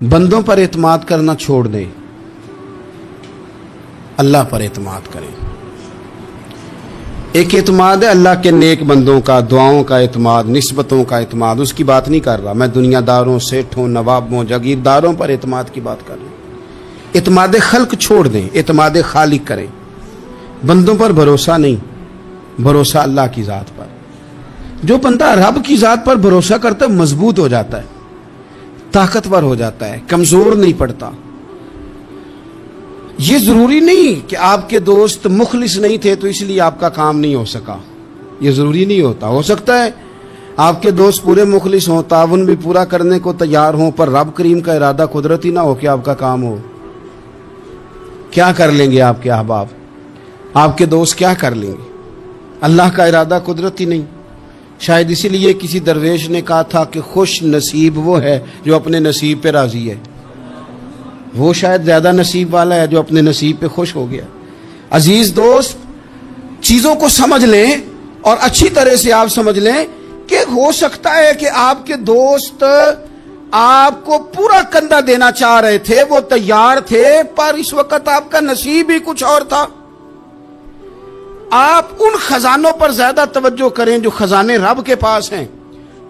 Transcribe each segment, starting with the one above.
بندوں پر اعتماد کرنا چھوڑ دیں، اللہ پر اعتماد کریں۔ ایک اعتماد ہے اللہ کے نیک بندوں کا، دعاؤں کا اعتماد، نسبتوں کا اعتماد، اس کی بات نہیں کر رہا میں، دنیا داروں، سیٹھوں، نوابوں، جاگیرداروں پر اعتماد کی بات کر رہا ہوں۔ اعتماد خلق چھوڑ دیں، اعتماد خالق کریں۔ بندوں پر بھروسہ نہیں، بھروسہ اللہ کی ذات پر۔ جو بندہ رب کی ذات پر بھروسہ کرتا ہے مضبوط ہو جاتا ہے، طاقتور ہو جاتا ہے، کمزور نہیں پڑتا۔ یہ ضروری نہیں کہ آپ کے دوست مخلص نہیں تھے تو اس لیے آپ کا کام نہیں ہو سکا، یہ ضروری نہیں ہوتا۔ ہو سکتا ہے آپ کے دوست پورے مخلص ہوں، تعاون بھی پورا کرنے کو تیار ہوں، پر رب کریم کا ارادہ قدرتی نہ ہو کہ آپ کا کام ہو۔ کیا کر لیں گے آپ کے احباب، آپ کے دوست کیا کر لیں گے؟ اللہ کا ارادہ قدرتی نہیں۔ شاید اسی لیے کسی درویش نے کہا تھا کہ خوش نصیب وہ ہے جو اپنے نصیب پہ راضی ہے۔ وہ شاید زیادہ نصیب والا ہے جو اپنے نصیب پہ خوش ہو گیا۔ عزیز دوست، چیزوں کو سمجھ لیں اور اچھی طرح سے آپ سمجھ لیں کہ ہو سکتا ہے کہ آپ کے دوست آپ کو پورا کندھا دینا چاہ رہے تھے، وہ تیار تھے، پر اس وقت آپ کا نصیب ہی کچھ اور تھا۔ آپ ان خزانوں پر زیادہ توجہ کریں جو خزانے رب کے پاس ہیں۔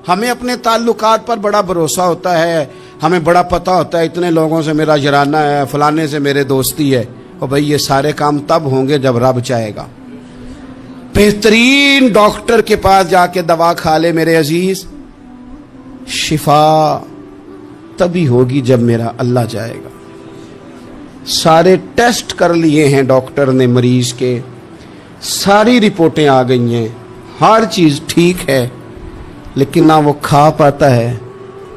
ہمیں اپنے تعلقات پر بڑا بھروسہ ہوتا ہے، ہمیں بڑا پتہ ہوتا ہے اتنے لوگوں سے میرا جرانہ ہے، فلانے سے میرے دوستی ہے۔ اور بھائی یہ سارے کام تب ہوں گے جب رب چاہے گا۔ بہترین ڈاکٹر کے پاس جا کے دوا کھا لے میرے عزیز، شفا تبھی ہوگی جب میرا اللہ چاہے گا۔ سارے ٹیسٹ کر لیے ہیں ڈاکٹر نے مریض کے، ساری رپورٹیں آ گئی ہیں، ہر چیز ٹھیک ہے، لیکن نہ وہ کھا پاتا ہے،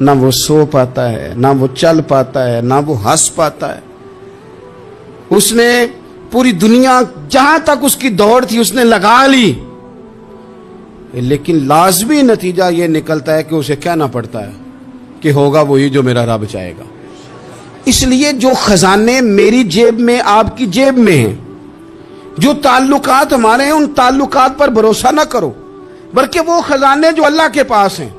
نہ وہ سو پاتا ہے، نہ وہ چل پاتا ہے، نہ وہ ہنس پاتا ہے۔ اس نے پوری دنیا جہاں تک اس کی دوڑ تھی اس نے لگا لی، لیکن لازمی نتیجہ یہ نکلتا ہے کہ اسے کہنا پڑتا ہے کہ ہوگا وہی جو میرا رب چاہے گا۔ اس لیے جو خزانے میری جیب میں، آپ کی جیب میں ہیں، جو تعلقات ہمارے ہیں، ان تعلقات پر بھروسہ نہ کرو، بلکہ وہ خزانے جو اللہ کے پاس ہیں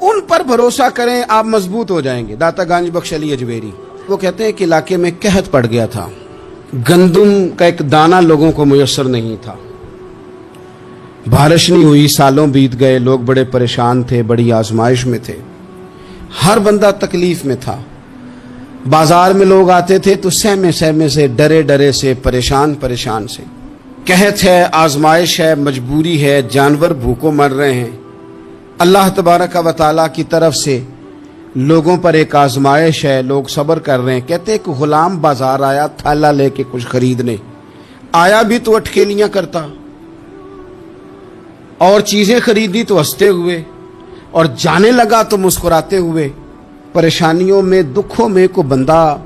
ان پر بھروسہ کریں، آپ مضبوط ہو جائیں گے۔ داتا گنج بخش علی اجمیری وہ کہتے ہیں کہ علاقے میں قحط پڑ گیا تھا، گندم کا ایک دانہ لوگوں کو میسر نہیں تھا، بارش نہیں ہوئی، سالوں بیت گئے، لوگ بڑے پریشان تھے، بڑی آزمائش میں تھے، ہر بندہ تکلیف میں تھا۔ بازار میں لوگ آتے تھے تو سہمے سہمے سے، ڈرے ڈرے سے، پریشان پریشان سے۔ قحط ہے، آزمائش ہے، مجبوری ہے، جانور بھوکوں مر رہے ہیں۔ اللہ تبارک و تعالیٰ کی طرف سے لوگوں پر ایک آزمائش ہے، لوگ صبر کر رہے ہیں۔ کہتے ایک غلام بازار آیا تھالا لے کے کچھ خریدنے، آیا بھی تو اٹکیلیاں کرتا، اور چیزیں خریدی تو ہنستے ہوئے، اور جانے لگا تو مسکراتے ہوئے۔ پریشانیوں میں، دکھوں میں کو بندہ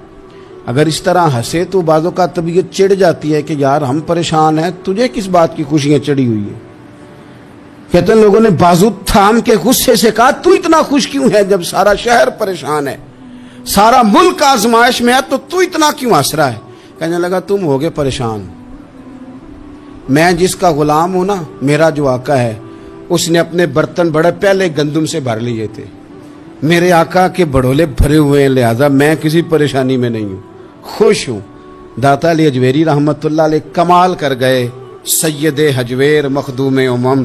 اگر اس طرح ہنسے تو بعضوں کا طبیعت چڑ جاتی ہے کہ یار ہم پریشان ہیں، تجھے کس بات کی خوشیاں چڑھی ہوئی ہیں۔ کہتے ہیں لوگوں نے بازو تھام کے غصے سے کہا تو اتنا خوش کیوں ہے جب سارا شہر پریشان ہے، سارا ملک آزمائش میں ہے، تو اتنا کیوں ہنس رہا ہے؟ کہنے لگا تم ہوگے پریشان، میں جس کا غلام ہوں نا، میرا جو آقا ہے، اس نے اپنے برتن بڑے پہلے گندم سے بھر لیے تھے، میرے آقا کے بڑولے بھرے ہوئے ہیں، لہذا میں کسی پریشانی میں نہیں ہوں، خوش ہوں۔ داتا علی اجمیری رحمت اللہ علیہ کمال کر گئے، سید حجویر مخدوم امم۔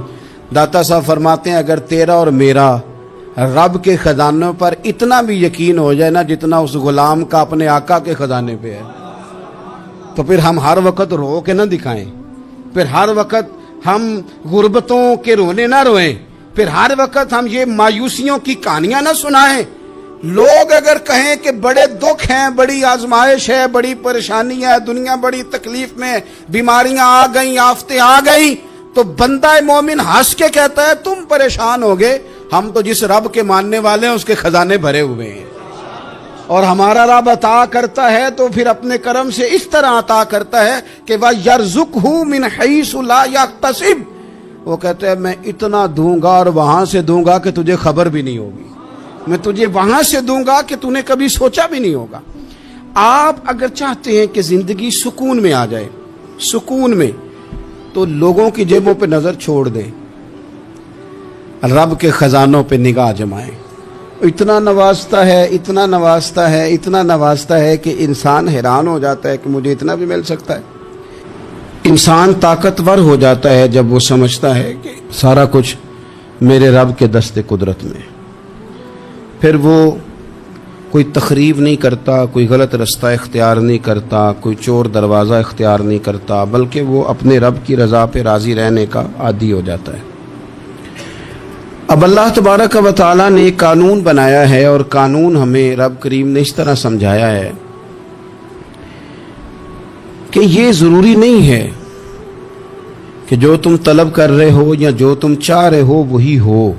داتا صاحب فرماتے ہیں اگر تیرا اور میرا رب کے خزانوں پر اتنا بھی یقین ہو جائے نا جتنا اس غلام کا اپنے آقا کے خزانے پہ ہے، تو پھر ہم ہر وقت رو کے نہ دکھائیں، پھر ہر وقت ہم غربتوں کے رونے نہ روئیں، پھر ہر وقت ہم یہ مایوسیوں کی کہانیاں نہ سنائیں۔ لوگ اگر کہیں کہ بڑے دکھ ہیں، بڑی آزمائش ہے، بڑی پریشانی ہے، دنیا بڑی تکلیف میں، بیماریاں آ گئیں، آفتیں آ گئیں، تو بندہ مومن ہنس کے کہتا ہے تم پریشان ہوگے، ہم تو جس رب کے ماننے والے ہیں اس کے خزانے بھرے ہوئے ہیں، اور ہمارا رب عطا کرتا ہے تو پھر اپنے کرم سے اس طرح عطا کرتا ہے کہ وَيَرْزُقْهُ مِنْ حَيْثُ لَا يَحْتَسِبُ۔ وہ کہتے ہیں میں اتنا دوں گا اور وہاں سے دوں گا کہ تجھے خبر بھی نہیں ہوگی، میں تجھے وہاں سے دوں گا کہ تُو نے کبھی سوچا بھی نہیں ہوگا۔ آپ اگر چاہتے ہیں کہ زندگی سکون میں آ جائے، سکون میں، تو لوگوں کی جیبوں پہ نظر چھوڑ دیں، رب کے خزانوں پہ نگاہ جمائیں، اتنا نوازتا ہے، اتنا نوازتا ہے، اتنا نوازتا ہے کہ انسان حیران ہو جاتا ہے کہ مجھے اتنا بھی مل سکتا ہے۔ انسان طاقتور ہو جاتا ہے جب وہ سمجھتا ہے کہ سارا کچھ میرے رب کے دست قدرت میں۔ پھر وہ کوئی تخریب نہیں کرتا، کوئی غلط رستہ اختیار نہیں کرتا، کوئی چور دروازہ اختیار نہیں کرتا، بلکہ وہ اپنے رب کی رضا پہ راضی رہنے کا عادی ہو جاتا ہے۔ اب اللہ تبارک و تعالیٰ نے ایک قانون بنایا ہے، اور قانون ہمیں رب کریم نے اس طرح سمجھایا ہے کہ یہ ضروری نہیں ہے کہ جو تم طلب کر رہے ہو یا جو تم چاہ رہے ہو وہی ہو،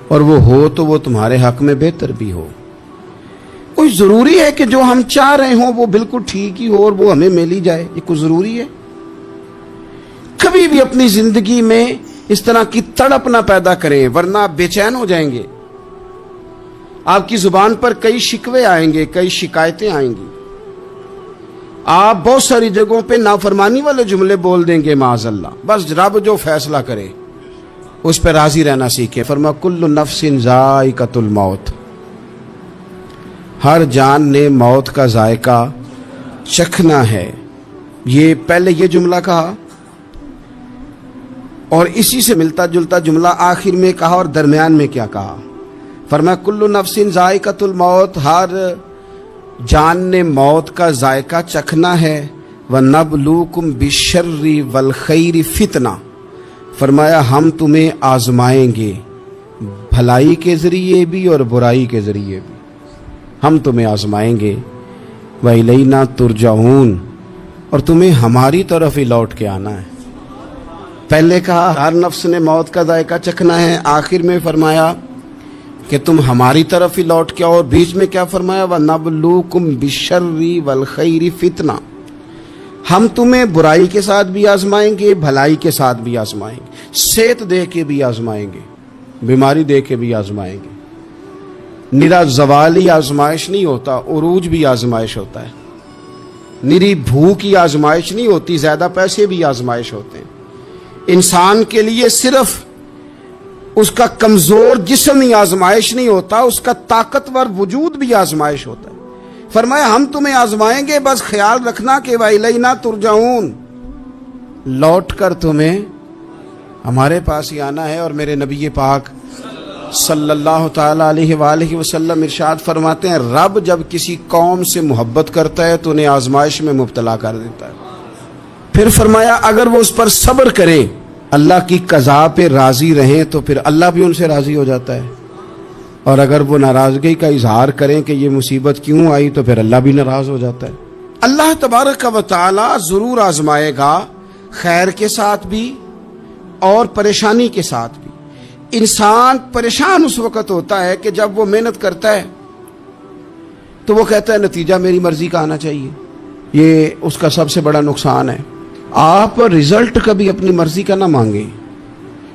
اور وہ ہو تو وہ تمہارے حق میں بہتر بھی ہو۔ کوئی ضروری ہے کہ جو ہم چاہ رہے ہوں وہ بالکل ٹھیک ہی ہو اور وہ ہمیں مل ہی جائے؟ یہ کوئی ضروری ہے؟ کبھی بھی اپنی زندگی میں اس طرح کی تڑپ نہ پیدا کریں، ورنہ آپ بے چین ہو جائیں گے۔ آپ کی زبان پر کئی شکوے آئیں گے، کئی شکایتیں آئیں گی، آپ بہت ساری جگہوں پہ نافرمانی والے جملے بول دیں گے معاذ اللہ۔ بس رب جو فیصلہ کرے اس پہ راضی رہنا سیکھیں۔ فرما کل نفس ذائقۃ الموت، ہر جان نے موت کا ذائقہ چکھنا ہے۔ یہ پہلے یہ جملہ کہا اور اسی سے ملتا جلتا جملہ آخر میں کہا، اور درمیان میں کیا کہا؟ فرمایا کل نفس ذائقۃ الموت، ہر جان نے موت کا ذائقہ چکھنا ہے۔ وَنَبْلُوكُمْ بِالشَّرِّ وَالْخَيْرِ فِتْنَةً، فرمایا ہم تمہیں آزمائیں گے، بھلائی کے ذریعے بھی اور برائی کے ذریعے بھی ہم تمہیں آزمائیں گے۔ وَإِلَيْنَا تُرْجَعُونَ، اور تمہیں ہماری طرف ہی لوٹ کے آنا ہے۔ پہلے کہا ہر نفس نے موت کا ذائقہ چکھنا ہے، آخر میں فرمایا کہ تم ہماری طرف ہی لوٹ کے آؤ، اور بیچ میں کیا فرمایا؟ وَنَبْلُوكُمْ بِالشَّرِّ وَالْخَيْرِ فِتْنَةً، ہم تمہیں برائی کے ساتھ بھی آزمائیں گے، بھلائی کے ساتھ بھی آزمائیں گے، صحت دے کے بھی آزمائیں گے، بیماری دے کے بھی آزمائیں گے۔ نرا زوالی آزمائش نہیں ہوتا، عروج بھی آزمائش ہوتا ہے۔ نری بھوک کی آزمائش نہیں ہوتی، زیادہ پیسے بھی آزمائش ہوتے ہیں۔ انسان کے لیے صرف اس کا کمزور جسم ہی آزمائش نہیں ہوتا، اس کا طاقتور وجود بھی آزمائش ہوتا ہے۔ فرمایا ہم تمہیں آزمائیں گے، بس خیال رکھنا کہ وَإِلَيْنَا تُرْجَعُونَ، لوٹ کر تمہیں ہمارے پاس ہی آنا ہے۔ اور میرے نبی پاک صلی اللہ تعالی علیہ وآلہ وسلم ارشاد فرماتے ہیں رب جب کسی قوم سے محبت کرتا ہے تو انہیں آزمائش میں مبتلا کر دیتا ہے۔ پھر فرمایا اگر وہ اس پر صبر کریں، اللہ کی قضا پہ راضی رہیں، تو پھر اللہ بھی ان سے راضی ہو جاتا ہے، اور اگر وہ ناراضگی کا اظہار کریں کہ یہ مصیبت کیوں آئی تو پھر اللہ بھی ناراض ہو جاتا ہے۔ اللہ تبارک و تعالی ضرور آزمائے گا، خیر کے ساتھ بھی اور پریشانی کے ساتھ بھی۔ انسان پریشان اس وقت ہوتا ہے کہ جب وہ محنت کرتا ہے تو وہ کہتا ہے نتیجہ میری مرضی کا آنا چاہیے، یہ اس کا سب سے بڑا نقصان ہے۔ آپ رزلٹ کبھی اپنی مرضی کا نہ مانگیں،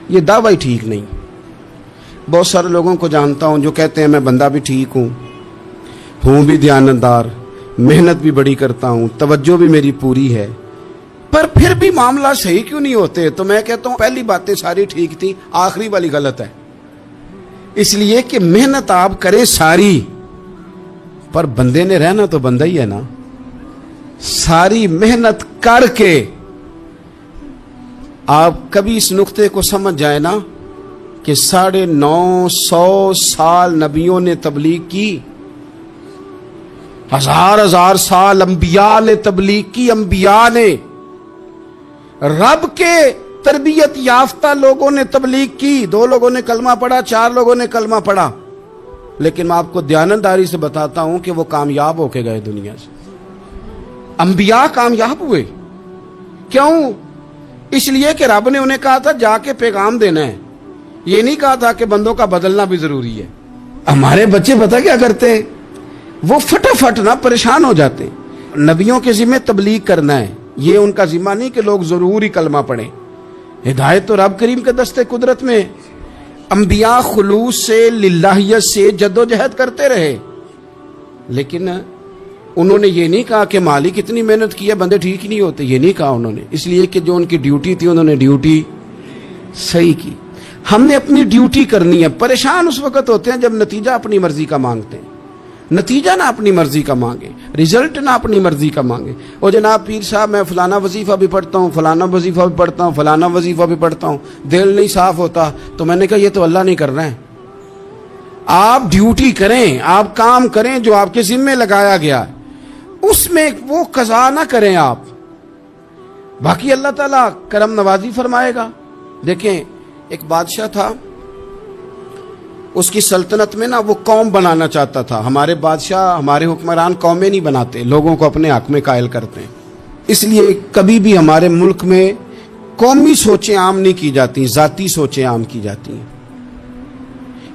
یہ دعویٰ ٹھیک نہیں۔ بہت سارے لوگوں کو جانتا ہوں جو کہتے ہیں میں بندہ بھی ٹھیک ہوں بھی دیانتدار، محنت بھی بڑی کرتا ہوں، توجہ بھی میری پوری ہے، پر پھر بھی معاملہ صحیح کیوں نہیں ہوتے؟ تو میں کہتا ہوں پہلی باتیں ساری ٹھیک تھی، آخری والی غلط ہے۔ اس لیے کہ محنت آپ کریں ساری، پر بندے نے رہنا تو بندہ ہی ہے نا۔ ساری محنت کر کے آپ کبھی اس نقطے کو سمجھ جائیں نا کہ 950 سال نبیوں نے تبلیغ کی، 1000 سال انبیاء نے تبلیغ کی، انبیاء نے، رب کے تربیت یافتہ لوگوں نے تبلیغ کی، 2 لوگوں نے کلمہ پڑھا، 4 لوگوں نے کلمہ پڑھا، لیکن میں آپ کو دیانتداری سے بتاتا ہوں کہ وہ کامیاب ہو کے گئے دنیا سے۔ انبیاء کامیاب ہوئے، کیوں؟ اس لیے کہ رب نے انہیں کہا تھا جا کے پیغام دینا ہے، یہ نہیں کہا تھا کہ بندوں کا بدلنا بھی ضروری ہے۔ ہمارے بچے پتہ کیا کرتے ہیں؟ وہ فٹافٹ نہ پریشان ہو جاتے ہیں۔ نبیوں کے ذمہ تبلیغ کرنا ہے، یہ ان کا ذمہ نہیں کہ لوگ ضرور ہی کلمہ پڑھیں۔ ہدایت تو رب کریم کے دستے قدرت میں۔ انبیاء خلوص سے، للہیت سے جدوجہد کرتے رہے، لیکن انہوں نے یہ نہیں کہا کہ مالک اتنی محنت کی ہے بندے ٹھیک ہی نہیں ہوتے، یہ نہیں کہا انہوں نے، اس لیے کہ جو ان کی ڈیوٹی تھی انہوں نے ڈیوٹی صحیح کی۔ ہم نے اپنی ڈیوٹی کرنی ہے. پریشان اس وقت ہوتے ہیں جب نتیجہ اپنی مرضی کا مانگتے ہیں. نتیجہ نہ اپنی مرضی کا مانگے, رزلٹ نہ اپنی مرضی کا مانگے. اور جناب پیر صاحب میں فلانا وظیفہ بھی پڑھتا ہوں, فلانا وظیفہ بھی پڑھتا ہوں, فلانا وظیفہ بھی پڑھتا ہوں, دل نہیں صاف ہوتا. تو میں نے کہا یہ تو اللہ نہیں کر رہا ہے. آپ ڈیوٹی کریں, آپ کام کریں جو آپ کے ذمے لگایا گیا, اس میں وہ قضا نہ کریں آپ. باقی اللہ تعالیٰ کرم نوازی فرمائے گا. دیکھیں ایک بادشاہ تھا, اس کی سلطنت میں نا وہ قوم بنانا چاہتا تھا. ہمارے بادشاہ, ہمارے حکمران قومیں نہیں بناتے, لوگوں کو اپنے حق میں قائل کرتے ہیں. اس لیے کبھی بھی ہمارے ملک میں قومی سوچیں عام نہیں کی جاتی, ذاتی سوچیں عام کی جاتی ہیں.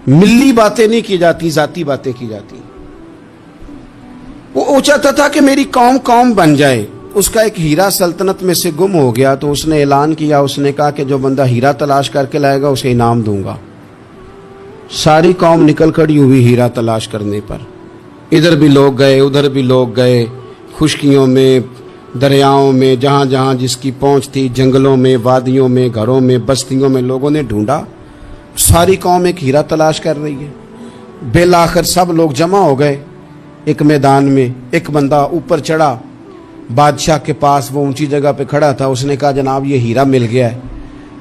ملی باتیں نہیں کی جاتی, ذاتی باتیں کی جاتی ہیں. وہ چاہتا تھا کہ میری قوم بن جائے. اس کا ایک ہیرا سلطنت میں سے گم ہو گیا, تو اس نے اعلان کیا, اس نے کہا کہ جو بندہ ہیرا تلاش کر کے لائے گا اسے انعام دوں گا. ساری قوم نکل کھڑی ہوئی ہیرا تلاش کرنے پر. ادھر بھی لوگ گئے, ادھر بھی لوگ گئے, خشکیوں میں, دریاؤں میں, جہاں جہاں جس کی پہنچ تھی, جنگلوں میں, وادیوں میں, گھروں میں, بستیوں میں لوگوں نے ڈھونڈا. ساری قوم ایک ہیرا تلاش کر رہی ہے. بالآخر سب لوگ جمع ہو گئے ایک میدان میں. ایک بندہ اوپر چڑھا, بادشاہ کے پاس, وہ اونچی جگہ پہ کھڑا تھا. اس نے کہا جناب یہ ہیرا مل گیا ہے.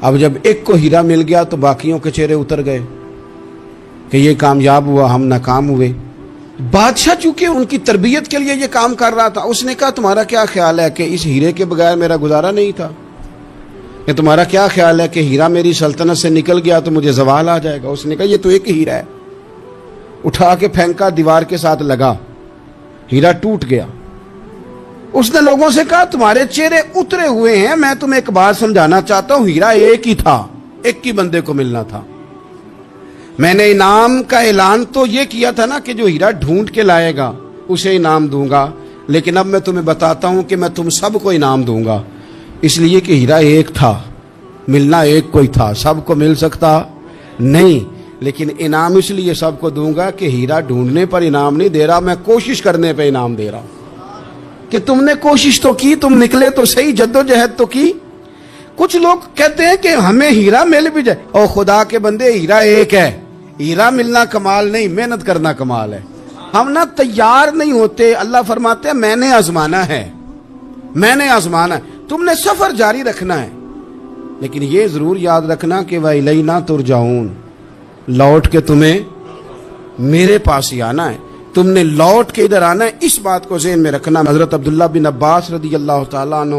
اب جب ایک کو ہیرا مل گیا تو باقیوں کے چہرے اتر گئے کہ یہ کامیاب ہوا, ہم ناکام ہوئے. بادشاہ چونکہ ان کی تربیت کے لیے یہ کام کر رہا تھا, اس نے کہا تمہارا کیا خیال ہے کہ اس ہیرے کے بغیر میرا گزارا نہیں تھا, کہ تمہارا کیا خیال ہے کہ ہیرا میری سلطنت سے نکل گیا تو مجھے زوال آ جائے گا. اس نے کہا یہ تو ایک ہیرا ہے. اٹھا کے پھینکا, دیوار کے ساتھ لگا, ہیرا ٹوٹ گیا. اس نے لوگوں سے کہا تمہارے چہرے اترے ہوئے ہیں, میں تمہیں ایک بات سمجھانا چاہتا ہوں, ہیرا ایک ہی تھا, ایک ہی بندے کو ملنا تھا. میں نے انعام کا اعلان تو یہ کیا تھا نا کہ جو ہیرا ڈھونڈ کے لائے گا اسے انعام دوں گا, لیکن اب میں تمہیں بتاتا ہوں کہ میں تم سب کو انعام دوں گا. اس لیے کہ ہیرا ایک تھا, ملنا ایک کو ہی تھا, سب کو مل سکتا نہیں. لیکن انعام اس لیے سب کو دوں گا کہ ہیرا ڈھونڈنے پر انعام نہیں دے رہا, میں کوشش کرنے پہ انعام دے رہا ہوں. کہ تم نے کوشش تو کی, تم نکلے تو صحیح, جدوجہد تو کی. کچھ لوگ کہتے ہیں کہ ہمیں ہیرا مل بھی جائے. اور خدا کے بندے ہیرا ایک ہے, ہیرا ملنا کمال نہیں, محنت کرنا کمال ہے. ہم نہ تیار نہیں ہوتے. اللہ فرماتے ہیں میں نے آزمانا ہے, میں نے آزمانا ہے. تم نے سفر جاری رکھنا ہے, لیکن یہ ضرور یاد رکھنا کہ وَإِلَيْنَا تُرْجَعُونَ, لوٹ کے تمہیں میرے پاس ہی آنا ہے, تم نے لوٹ کے ادھر آنا ہے. اس بات کو ذہن میں رکھنا. حضرت عبداللہ بن عباس رضی اللہ تعالیٰ عنہ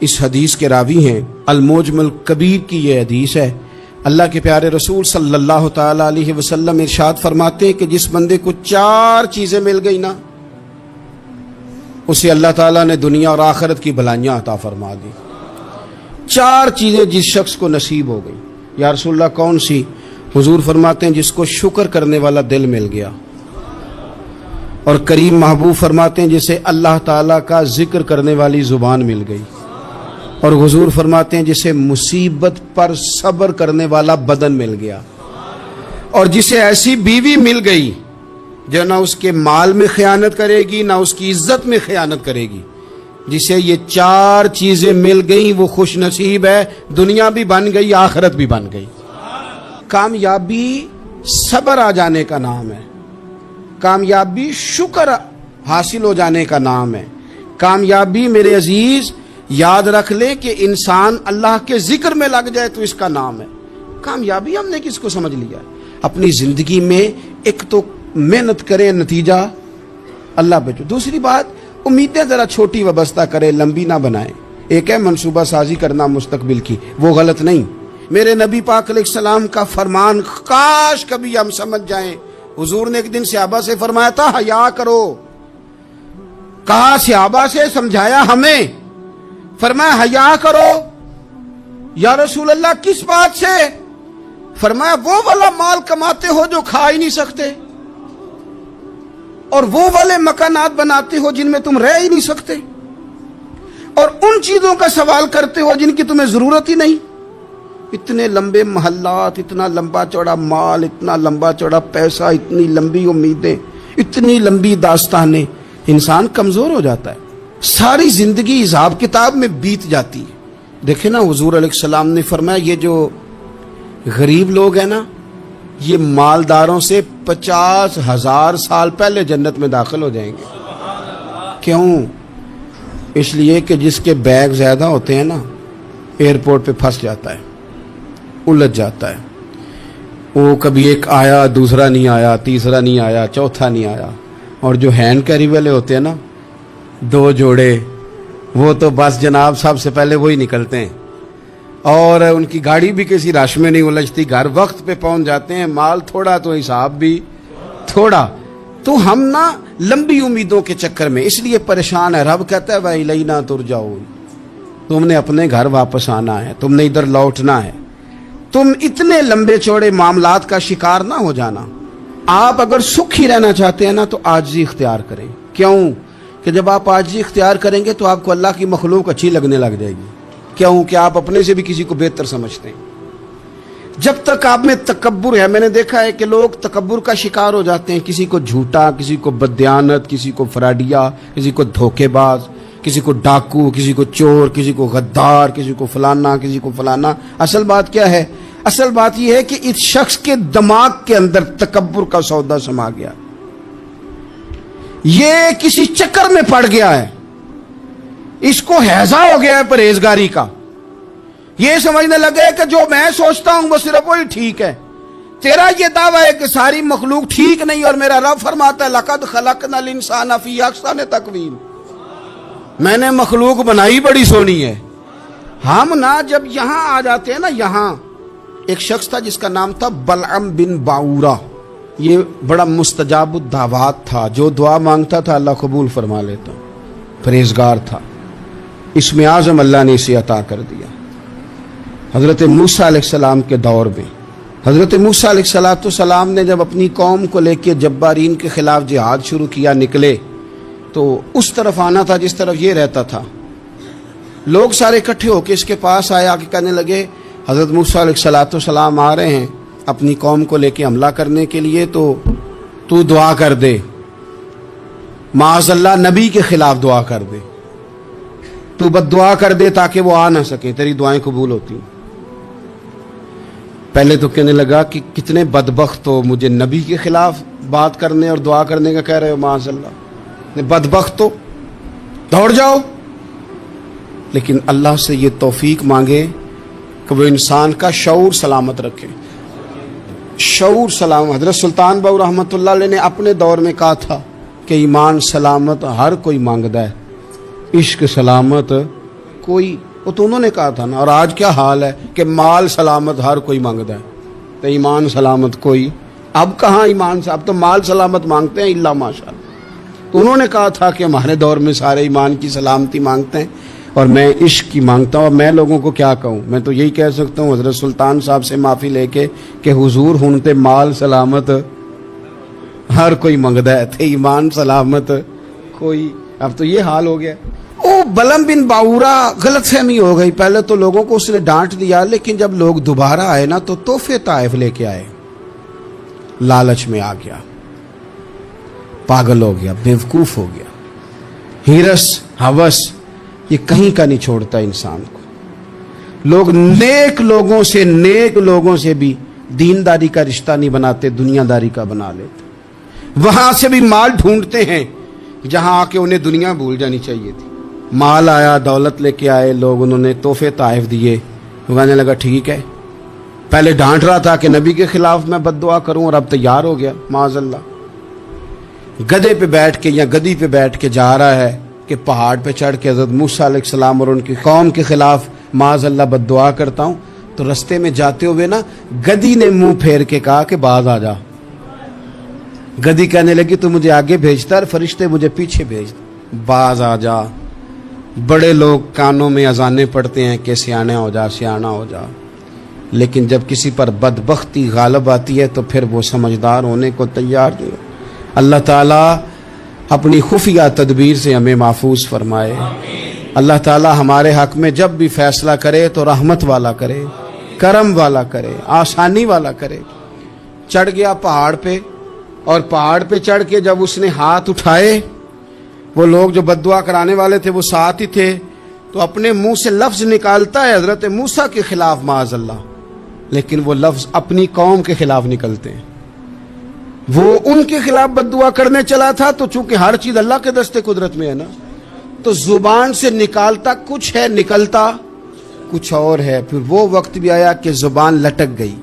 اس حدیث کے راوی ہیں. الموجم الکبیر کی یہ حدیث ہے. اللہ کے پیارے رسول صلی اللہ تعالیٰ علیہ وسلم ارشاد فرماتے ہیں کہ جس بندے کو 4 چیزیں مل گئی نا, اسے اللہ تعالیٰ نے دنیا اور آخرت کی بھلائیاں عطا فرما دی. 4 چیزیں جس شخص کو نصیب ہو گئی. یا رسول اللہ کون سی؟ حضور فرماتے ہیں جس کو شکر کرنے والا دل مل گیا, اور کریم محبوب فرماتے ہیں جسے اللہ تعالیٰ کا ذکر کرنے والی زبان مل گئی, اور حضور فرماتے ہیں جسے مصیبت پر صبر کرنے والا بدن مل گیا, اور جسے ایسی بیوی مل گئی جو نہ اس کے مال میں خیانت کرے گی, نہ اس کی عزت میں خیانت کرے گی. جسے یہ 4 چیزیں مل گئیں وہ خوش نصیب ہے, دنیا بھی بن گئی, آخرت بھی بن گئی. کامیابی صبر آ جانے کا نام ہے, کامیابی شکر حاصل ہو جانے کا نام ہے. کامیابی میرے عزیز یاد رکھ لے کہ انسان اللہ کے ذکر میں لگ جائے تو اس کا نام ہے کامیابی. ہم نے کس کو سمجھ لیا؟ اپنی زندگی میں ایک تو محنت کریں, نتیجہ اللہ پہ. دوسری بات, امیدیں ذرا چھوٹی وابستہ کریں, لمبی نہ بنائیں. ایک ہے منصوبہ سازی کرنا مستقبل کی, وہ غلط نہیں. میرے نبی پاک علیہ السلام کا فرمان کاش کبھی ہم سمجھ جائیں. حضور نے ایک دن صحابہ سے فرمایا تھا حیا کرو. کہا صحابہ سے, سمجھایا ہمیں, فرمایا حیا کرو. یا رسول اللہ کس بات سے؟ فرمایا وہ والا مال کماتے ہو جو کھا ہی نہیں سکتے, اور وہ والے مکانات بناتے ہو جن میں تم رہ ہی نہیں سکتے, اور ان چیزوں کا سوال کرتے ہو جن کی تمہیں ضرورت ہی نہیں. اتنے لمبے محلات, اتنا لمبا چوڑا مال, اتنا لمبا چوڑا پیسہ, اتنی لمبی امیدیں, اتنی لمبی داستانیں, انسان کمزور ہو جاتا ہے. ساری زندگی حساب کتاب میں بیت جاتی ہے. دیکھیں نا, حضور علیہ السلام نے فرمایا یہ جو غریب لوگ ہیں نا، یہ مالداروں سے 50,000 سال پہلے جنت میں داخل ہو جائیں گے۔ کیوں؟ اس لیے کہ جس کے بیگ زیادہ ہوتے ہیں نا، ایئرپورٹ پہ پھنس جاتا ہے، الجھ جاتا ہے۔ وہ کبھی ایک آیا، دوسرا نہیں آیا، تیسرا نہیں آیا، چوتھا نہیں آیا۔ اور جو ہینڈ کیری والے ہوتے ہیں نا، 2 جوڑے، وہ تو بس جناب سب سے پہلے وہی نکلتے ہیں، اور ان کی گاڑی بھی کسی رش میں نہیں الجھتی، گھر وقت پہ پہنچ جاتے ہیں، مال تھوڑا تو حساب بھی تھوڑا۔ تو ہم نا لمبی امیدوں کے چکر میں اس لیے پریشان ہے۔ رب کہتا ہے وَإِلَيْنَا تُرْجَعُونَ، تم نے اپنے گھر واپس آنا ہے، تم نے ادھر لوٹنا ہے۔ تم اتنے لمبے چوڑے معاملات کا شکار نہ ہو جانا۔ آپ اگر سکھی رہنا چاہتے ہیں نا تو عاجزی اختیار کریں۔ کیوں؟ کہ جب آپ عاجزی اختیار کریں گے تو آپ کو اللہ کی مخلوق اچھی لگنے لگ جائے گی۔ کیوں؟ کہ آپ اپنے سے بھی کسی کو بہتر سمجھتے ہیں۔ جب تک آپ میں تکبر ہے، میں نے دیکھا ہے کہ لوگ تکبر کا شکار ہو جاتے ہیں، کسی کو جھوٹا، کسی کو بددیانت، کسی کو فراڈیا، کسی کو دھوکے باز، کسی کو ڈاکو، کسی کو چور، کسی کو غدار، کسی کو فلانا، کسی کو فلانا۔ اصل بات کیا ہے؟ اصل بات یہ ہے کہ اس شخص کے دماغ کے اندر تکبر کا سودا سما گیا، یہ کسی چکر میں پڑ گیا ہے، اس کو ہیضہ ہو گیا ہے پرہیزگاری کا۔ یہ سمجھنے لگے کہ جو میں سوچتا ہوں وہ صرف وہی ٹھیک ہے۔ تیرا یہ دعویٰ ہے کہ ساری مخلوق ٹھیک نہیں، اور میرا رب فرماتا ہے لَقَدْ خَلَقْنَا الْإِنسَانَ فِي أَحْسَنِ تَقْوِيمٍ، میں نے مخلوق بنائی بڑی سونی ہے۔ ہم نا جب یہاں آ جاتے ہیں نا، یہاں ایک شخص تھا جس کا نام تھا بلعم بن باورہ، یہ بڑا مستجاب الدعوات تھا، جو دعا مانگتا تھا اللہ قبول فرما لیتا، پرہیزگار تھا۔ اسم اعظم اللہ نے اسے عطا کر دیا۔ حضرت موسیٰ علیہ السلام کے دور میں حضرت موسیٰ علیہ السلام نے جب اپنی قوم کو لے کے جبارین کے خلاف جہاد شروع کیا، نکلے تو اس طرف آنا تھا جس طرف یہ رہتا تھا۔ لوگ سارے اکٹھے ہو کے اس کے پاس آئے، آ کے کہنے لگے حضرت موسیٰ علیہ السلام آ رہے ہیں اپنی قوم کو لے کے حملہ کرنے کے لیے، تو دعا کر دے، معاذ اللہ نبی کے خلاف دعا کر دے، تو بد دعا کر دے تاکہ وہ آ نہ سکے، تیری دعائیں قبول ہوتی۔ پہلے تو کہنے لگا کہ کتنے بدبخت ہو، مجھے نبی کے خلاف بات کرنے اور دعا کرنے کا کہہ رہے ہو، معاذ اللہ، بدبخت ہو، دوڑ جاؤ۔ لیکن اللہ سے یہ توفیق مانگے کہ وہ انسان کا شعور سلامت رکھے، شعور سلامت۔ حضرت سلطان باؤ رحمۃ اللہ علیہ نے اپنے دور میں کہا تھا کہ ایمان سلامت ہر کوئی مانگدا ہے، عشق سلامت کوئی، وہ تو انہوں نے کہا تھا نا۔ اور آج کیا حال ہے کہ مال سلامت ہر کوئی مانگدا ہے، تو ایمان سلامت کوئی۔ اب کہاں ایمان سے، اب تو مال سلامت مانگتے ہیں الا ماشاء اللہ۔ تو انہوں نے کہا تھا کہ ہمارے دور میں سارے ایمان کی سلامتی مانگتے ہیں اور میں عشق کی مانگتا ہوں۔ اور میں لوگوں کو کیا کہوں، میں تو یہی کہہ سکتا ہوں حضرت سلطان صاحب سے معافی لے کے کہ حضور ہنتے مال سلامت ہر کوئی منگدا ہے، تھے ایمان سلامت کوئی۔ اب تو یہ حال ہو گیا۔ او بلعم بن باورہ غلط فہمی ہو گئی، پہلے تو لوگوں کو اس نے ڈانٹ دیا، لیکن جب لوگ دوبارہ آئے نا تو تحفے طائف لے کے آئے، لالچ میں آ گیا، پاگل ہو گیا، بیوقوف ہو گیا۔ ہیرس ہوس یہ کہیں کا نہیں چھوڑتا انسان کو۔ لوگ نیک لوگوں سے بھی دینداری کا رشتہ نہیں بناتے، دنیا داری کا بنا لیتے۔ وہاں سے بھی مال ڈھونڈتے ہیں جہاں آ کے انہیں دنیا بھول جانی چاہیے تھی۔ مال آیا، دولت لے کے آئے لوگ، انہوں نے تحفے طائف دیے، وہ کہنے لگا ٹھیک ہے۔ پہلے ڈانٹ رہا تھا کہ نبی کے خلاف میں بد دعا کروں، اور اب تیار ہو گیا معاذ اللہ، گدھے پہ بیٹھ کے یا گدی پہ بیٹھ کے جا رہا ہے کہ پہاڑ پہ چڑھ کے حضرت موسیٰ علیہ السلام اور ان کی قوم کے خلاف معاذ اللہ بد دعا کرتا ہوں۔ تو رستے میں جاتے ہوئے نا گدی نے منہ پھیر کے کہا کہ باز آ جا۔ گدی کہنے لگی تو مجھے آگے بھیجتا ہے، فرشتے مجھے پیچھے بھیج، باز آ جا۔ بڑے لوگ کانوں میں اذانیں پڑھتے ہیں کہ سیانا ہو جا، سیانا ہو جا، لیکن جب کسی پر بدبختی غالب آتی ہے تو پھر وہ سمجھدار ہونے کو تیار نہیں۔ اللہ تعالیٰ اپنی خفیہ تدبیر سے ہمیں محفوظ فرمائے۔ اللہ تعالیٰ ہمارے حق میں جب بھی فیصلہ کرے تو رحمت والا کرے، کرم والا کرے، آسانی والا کرے۔ چڑھ گیا پہاڑ پہ، اور پہاڑ پہ چڑھ کے جب اس نے ہاتھ اٹھائے، وہ لوگ جو بد دعا کرانے والے تھے وہ ساتھ ہی تھے، تو اپنے منہ سے لفظ نکالتا ہے حضرت موسیٰ کے خلاف معاذ اللہ، لیکن وہ لفظ اپنی قوم کے خلاف نکلتے ہیں. وہ ان کے خلاف بد دعا کرنے چلا تھا تو چونکہ ہر چیز اللہ کے دستے قدرت میں ہے نا، تو زبان سے نکالتا کچھ ہے، نکلتا کچھ اور ہے. پھر وہ وقت بھی آیا کہ زبان لٹک گئی،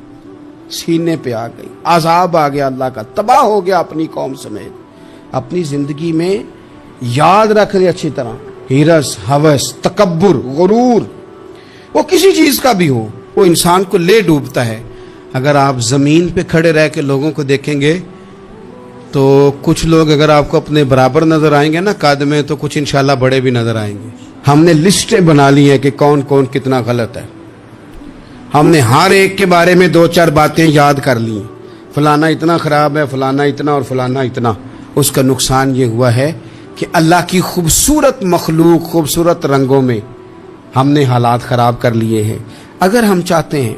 سینے پہ آ گئی، عذاب آ گیا اللہ کا، تباہ ہو گیا اپنی قوم سمیت. اپنی زندگی میں یاد رکھ لیں اچھی طرح، ہرس، ہوس، تکبر، غرور، وہ کسی چیز کا بھی ہو، وہ انسان کو لے ڈوبتا ہے. اگر آپ زمین پہ کھڑے رہ کے لوگوں کو دیکھیں گے تو کچھ لوگ اگر آپ کو اپنے برابر نظر آئیں گے نا قد میں، تو کچھ انشاءاللہ بڑے بھی نظر آئیں گے. ہم نے لسٹیں بنا لی ہیں کہ کون کون کتنا غلط ہے. ہم نے ہر ایک کے بارے میں 2-4 باتیں یاد کر لی، فلانا اتنا خراب ہے، فلانا اتنا اور فلانا اتنا. اس کا نقصان یہ ہوا ہے کہ اللہ کی خوبصورت مخلوق، خوبصورت رنگوں میں ہم نے حالات خراب کر لیے ہیں. اگر ہم چاہتے ہیں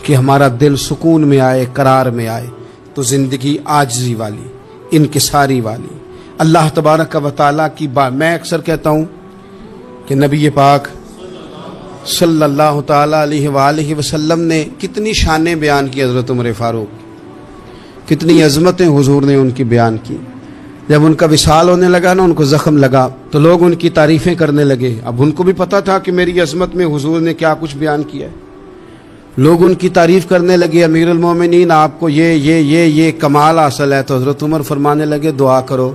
کہ ہمارا دل سکون میں آئے، قرار میں آئے، تو زندگی عاجزی والی، انکساری والی، اللہ تبارک و تعالیٰ کی بات. میں اکثر کہتا ہوں کہ نبی پاک صلی اللہ تعالیٰ علیہ وآلہ وسلم نے کتنی شانیں بیان کی، حضرت عمر فاروق کتنی عظمتیں حضور نے ان کی بیان کی. جب ان کا وصال ہونے لگا نا، ان کو زخم لگا تو لوگ ان کی تعریفیں کرنے لگے. اب ان کو بھی پتا تھا کہ میری عظمت میں حضور نے کیا کچھ بیان کیا ہے. لوگ ان کی تعریف کرنے لگے، امیر المومنین آپ کو یہ کمال حاصل ہے. تو حضرت عمر فرمانے لگے دعا کرو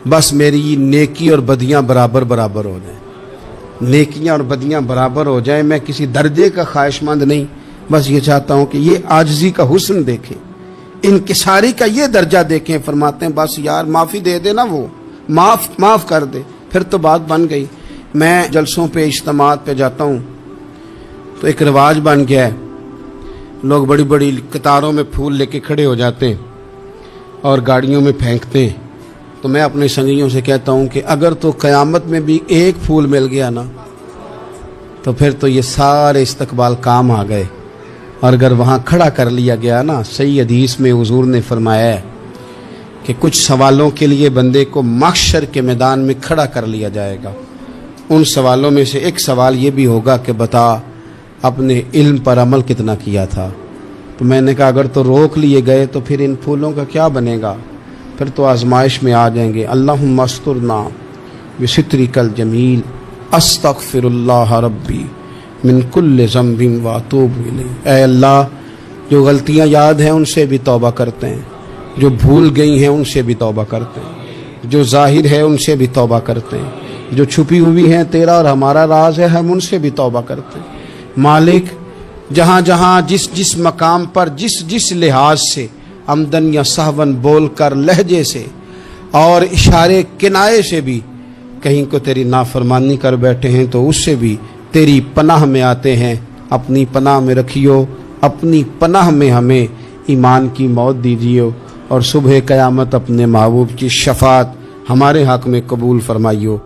بس میری نیکی اور بدیاں برابر برابر ہو جائیں، نیکیاں اور بدیاں برابر ہو جائیں. میں کسی درجے کا خواہش مند نہیں، بس یہ چاہتا ہوں کہ یہ عاجزی کا حسن دیکھیں، انکساری کا یہ درجہ دیکھیں. فرماتے ہیں بس یار معافی دے دے نا، وہ معاف کر دے. پھر تو بات بن گئی. میں جلسوں پہ، اجتماعات پہ جاتا ہوں تو ایک رواج بن گیا ہے، لوگ بڑی بڑی قطاروں میں پھول لے کے کھڑے ہو جاتے ہیں اور گاڑیوں میں پھینکتے ہیں. تو میں اپنے سنگیوں سے کہتا ہوں کہ اگر تو قیامت میں بھی ایک پھول مل گیا نا تو پھر تو یہ سارے استقبال کام آ گئے. اور اگر وہاں کھڑا کر لیا گیا نا، صحیح حدیث میں حضور نے فرمایا ہے کہ کچھ سوالوں کے لیے بندے کو محشر کے میدان میں کھڑا کر لیا جائے گا. ان سوالوں میں سے ایک سوال یہ بھی ہوگا کہ بتا اپنے علم پر عمل کتنا کیا تھا. تو میں نے کہا اگر تو روک لیے گئے تو پھر ان پھولوں کا کیا بنے گا، پھر تو آزمائش میں آ جائیں گے. اللہم استرنا بسترک الجمیل استغفر اللہ ربی من کل ذنب واتوب الیہ. اے اللہ، جو غلطیاں یاد ہیں ان سے بھی توبہ کرتے ہیں، جو بھول گئی ہیں ان سے بھی توبہ کرتے ہیں، جو ظاہر ہے ان سے بھی توبہ کرتے ہیں، جو چھپی ہوئی ہیں تیرا اور ہمارا راز ہے ہم ان سے بھی توبہ کرتے ہیں. مالک، جہاں جہاں جس جس مقام پر جس جس لحاظ سے عمدن یا سہون بول کر، لہجے سے اور اشارے کنائے سے بھی کہیں کو تیری نافرمانی کر بیٹھے ہیں تو اس سے بھی تیری پناہ میں آتے ہیں. اپنی پناہ میں رکھیو، اپنی پناہ میں ہمیں ایمان کی موت دیجیو، اور صبح قیامت اپنے محبوب کی شفاعت ہمارے حق میں قبول فرمائیو.